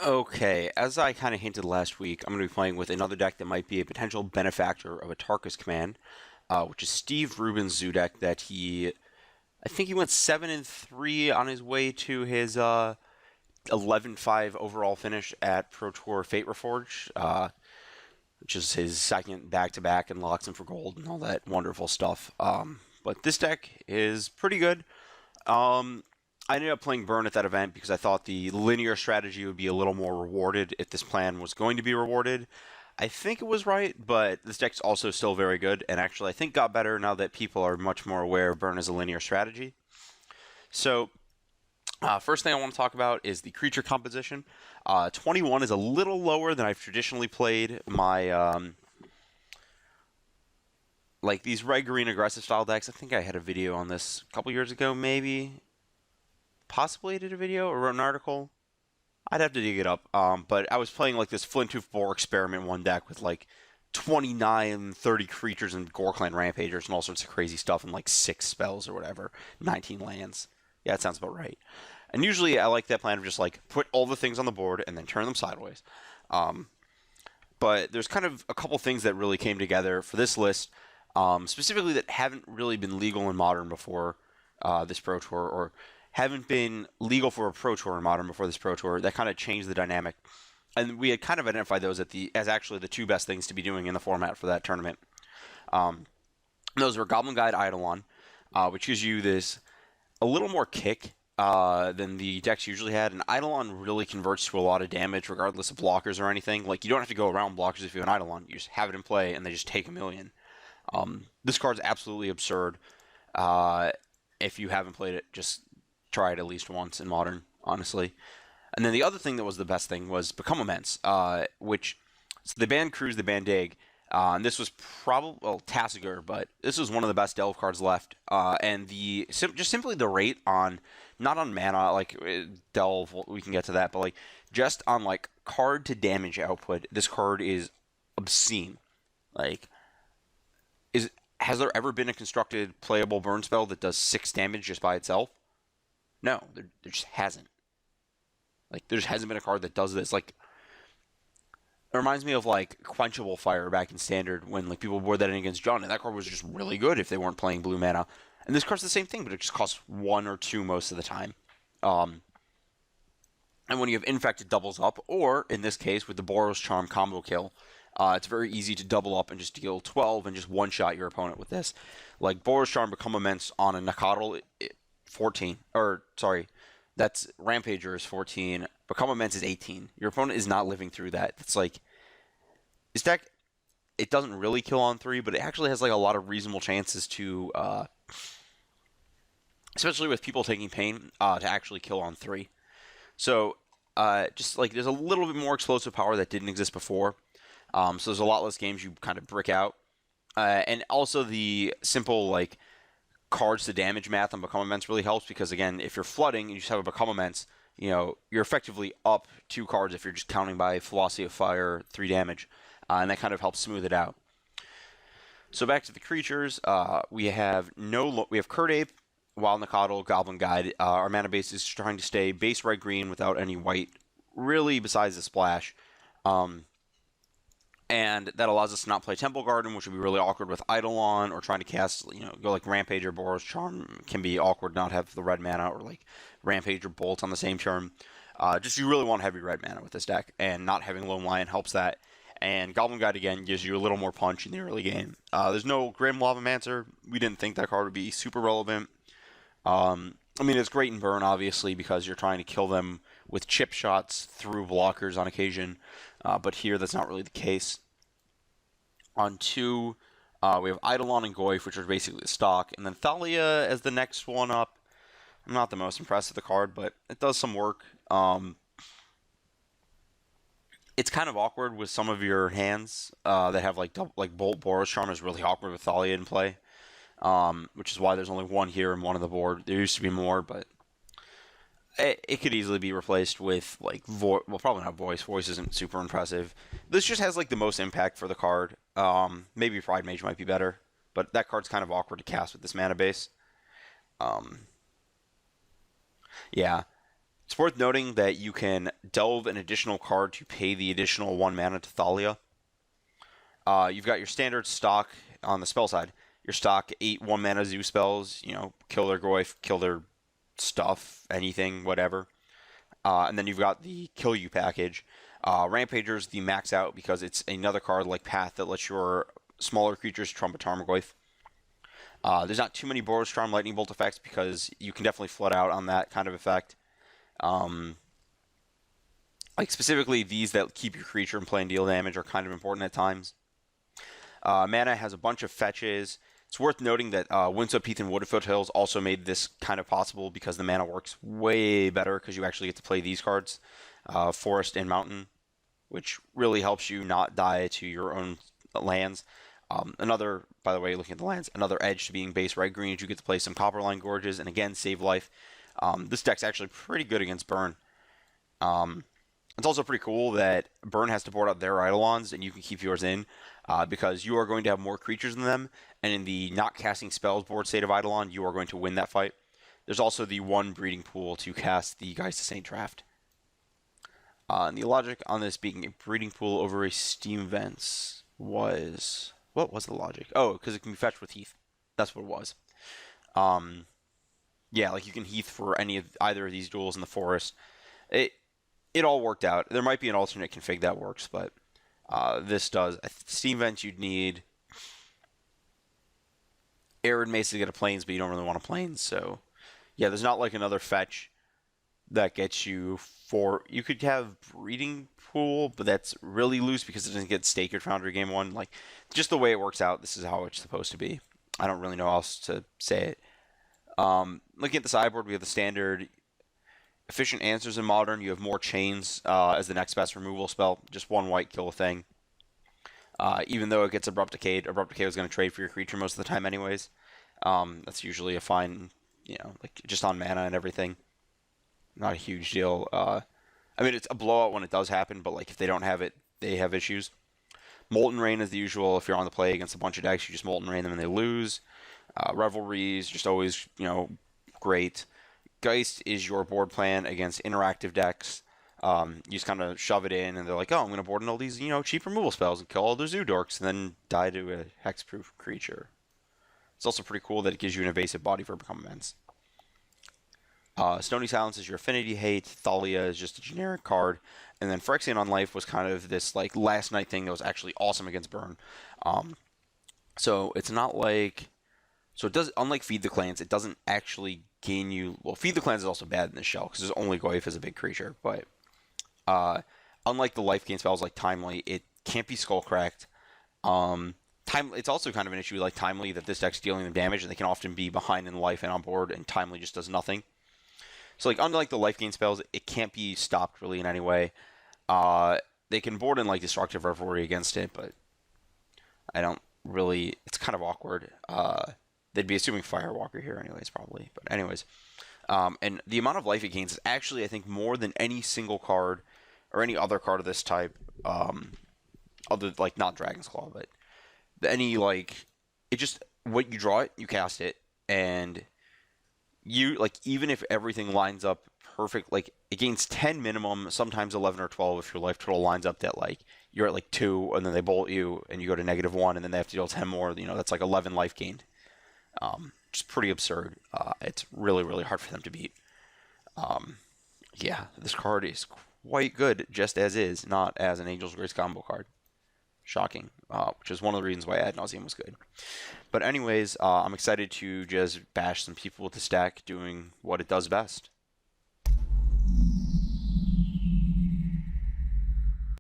Okay, as I kind of hinted last week, I'm going to be playing with another deck that might be a potential benefactor of a Tarkus command, which is Steve Rubin's zoo deck that I think he went 7-3 on his way to his 11-5 overall finish at Pro Tour Fate Reforged, which is his second back-to-back and locks him for gold and all that wonderful stuff. But this deck is pretty good. Um, I ended up playing Burn at that event because I thought the linear strategy would be a little more rewarded if this plan was going to be rewarded. I think it was right, but this deck's also still very good, and actually I think got better now that people are much more aware of Burn as a linear strategy. So, first thing I want to talk about is the creature composition. 21 is a little lower than I've traditionally played my like these red green aggressive style decks. I think I had a video on this a couple years ago, maybe. Possibly did a video or wrote an article. I'd have to dig it up. But I was playing like this Flint-Tooth Boar Experiment 1 deck with like 29, 30 creatures and Gorkland Rampagers and all sorts of crazy stuff and like 6 spells or whatever. 19 lands. Yeah, that sounds about right. And usually I like that plan of just like put all the things on the board and then turn them sideways. But there's kind of a couple things that really came together for this list, specifically that haven't really been legal in Modern before this Pro Tour, or haven't been legal for a Pro Tour in Modern before this Pro Tour. That kind of changed the dynamic. And we had kind of identified those as actually the two best things to be doing in the format for that tournament. Those were Goblin Guide Eidolon, which gives you this a little more kick than the decks usually had. And Eidolon really converts to a lot of damage regardless of blockers or anything. Like, you don't have to go around blockers if you have an Eidolon. You just have it in play and they just take a million. This card's absolutely absurd. If you haven't played it, just try it at least once in Modern, honestly. And then the other thing that was the best thing was Become Immense, which, so they banned Cruise, they banned Dig, and this was probably, well, Tassiger, but this was one of the best Delve cards left. And just simply the rate on, not on mana, like Delve, we can get to that, but like just on like card to damage output, this card is obscene. Like, has there ever been a constructed playable burn spell that does 6 damage just by itself? No, there just hasn't. Like, there just hasn't been a card that does this. Like, it reminds me of like Quenchable Fire back in Standard when like people wore that in against John, and that card was just really good if they weren't playing blue mana. And this card's the same thing, but it just costs 1 or 2 most of the time. And when you have Infect, it doubles up, or in this case with the Boros Charm combo kill, it's very easy to double up and just deal 12 and just one-shot your opponent with this. Like, Boros Charm Become Immense on a Nakatl, 14. Or, sorry, that's Rampager is 14. Become Immense is 18. Your opponent is not living through that. It's like, this deck, it doesn't really kill on 3, but it actually has like a lot of reasonable chances to, especially with people taking pain, to actually kill on 3. So, just like, there's a little bit more explosive power that didn't exist before. So there's a lot less games you kind of brick out. And also the simple, like, cards to damage math on Become Immense really helps, because, again, if you're flooding and you just have a Become Immense, you know, you're effectively up 2 cards if you're just counting by Philosophy of Fire, 3 damage. And that kind of helps smooth it out. So back to the creatures, we have Curd Ape, Wild Nakatl, Goblin Guide. Our mana base is trying to stay base red-green without any white, really, besides the splash. And that allows us to not play Temple Garden, which would be really awkward with Eidolon, or trying to cast, go like Rampage or Boros Charm can be awkward, not have the red mana, or like Rampage or Bolt on the same turn. Just you really want heavy red mana with this deck, and not having Lone Lion helps that. And Goblin Guide, again, gives you a little more punch in the early game. There's no Grim Lavamancer. We didn't think that card would be super relevant. I mean, it's great in Burn, obviously, because you're trying to kill them with chip shots through blockers on occasion. But here, that's not really the case. On 2, we have Eidolon and Goyf, which are basically the stock. And then Thalia as the next one up. I'm not the most impressed with the card, but it does some work. It's kind of awkward with some of your hands that have like Bolt Boros Charm is really awkward with Thalia in play. Which is why there's only 1 here and 1 on the board. There used to be more, but it could easily be replaced with like well, probably not Voice. Voice isn't super impressive. This just has like the most impact for the card. Maybe Pride Mage might be better, but that card's kind of awkward to cast with this mana base. Yeah. It's worth noting that you can delve an additional card to pay the additional 1 mana to Thalia. You've got your standard stock on the spell side. Your stock 8 1 mana zoo spells, kill their Goyf, kill their stuff, anything, whatever. And then you've got the kill you package. Rampager's the max out because it's another card like Path that lets your smaller creatures trumpet Tarmogoyf. There's not too many Boros Charm Lightning Bolt effects because you can definitely flood out on that kind of effect. Like specifically these that keep your creature in play and deal damage are kind of important at times. Mana has a bunch of fetches. It's worth noting that Windswept Heath and Wooded Foothills also made this kind of possible because the mana works way better because you actually get to play these cards, Forest and Mountain, which really helps you not die to your own lands. Another, by the way, looking at the lands, another edge to being base red green is you get to play some Copperline Gorges and again save life. This deck's actually pretty good against Burn. It's also pretty cool that Burn has to board out their Eidolons and you can keep yours in because you are going to have more creatures than them, and in the not casting spells board state of Eidolon, you are going to win that fight. There's also the 1 breeding pool to cast the Geist of Saint Draft. And the logic on this being a breeding pool over a Steam Vents was... What was the logic? Oh, because it can be fetched with Heath. That's what it was. Yeah, like you can Heath for either of these duels in the forest. It all worked out. There might be an alternate config that works, but this does. Steam Vents, you'd need Arid Mace to get a Plains, but you don't really want a Plains. So, yeah, there's not like another fetch that gets you for... You could have Breeding Pool, but that's really loose because it doesn't get Sacred Foundry game 1. Like, just the way it works out, this is how it's supposed to be. I don't really know how else to say it. Looking at the sideboard, we have the standard Efficient Answers in Modern. You have more Chains as the next best removal spell. Just 1 white, kill a thing. Even though it gets Abrupt Decay is going to trade for your creature most of the time anyways. That's usually a fine, like just on mana and everything. Not a huge deal. I mean, it's a blowout when it does happen, but like if they don't have it, they have issues. Molten Rain is the usual. If you're on the play against a bunch of decks, you just Molten Rain them and they lose. Revelries, just always, great. Geist is your board plan against interactive decks. You just kind of shove it in, and they're like, oh, I'm going to board in all these, cheap removal spells and kill all their Zoo Dorks, and then die to a hexproof creature. It's also pretty cool that it gives you an evasive body for Become Immense. Stony Silence is your affinity hate. Thalia is just a generic card. And then Phyrexian on Life was kind of this like last night thing that was actually awesome against Burn. So it's not like... So it does, unlike Feed the Clans, it doesn't actually gain you... Well, Feed the Clans is also bad in this shell because there's only Goyf as a big creature. But unlike the life gain spells like Timely, it can't be Skullcracked. It's also kind of an issue like Timely that this deck's dealing them damage and they can often be behind in life and on board, and Timely just does nothing. So like unlike the life gain spells, it can't be stopped really in any way. They can board in like Destructive Revelry against it, but I don't really... It's kind of awkward. They'd be assuming Firewalker here anyways, probably. But anyways. And the amount of life it gains is actually, I think, more than any single card or any other card of this type. Other, like, not Dragon's Claw, but any, like... It just... What you draw it, you cast it, and... You, like, even if everything lines up perfect, like, it gains 10 minimum, sometimes 11 or 12 if your life total lines up that, like, you're at, like, 2, and then they bolt you, and you go to -1, and then they have to deal 10 more, that's, like, 11 life gained. Just pretty absurd. It's really, really hard for them to beat. Yeah, this card is quite good, just as is, not as an Angel's Grace combo card. Shocking, which is one of the reasons why Ad Nauseam was good. But anyways, I'm excited to just bash some people with this deck doing what it does best.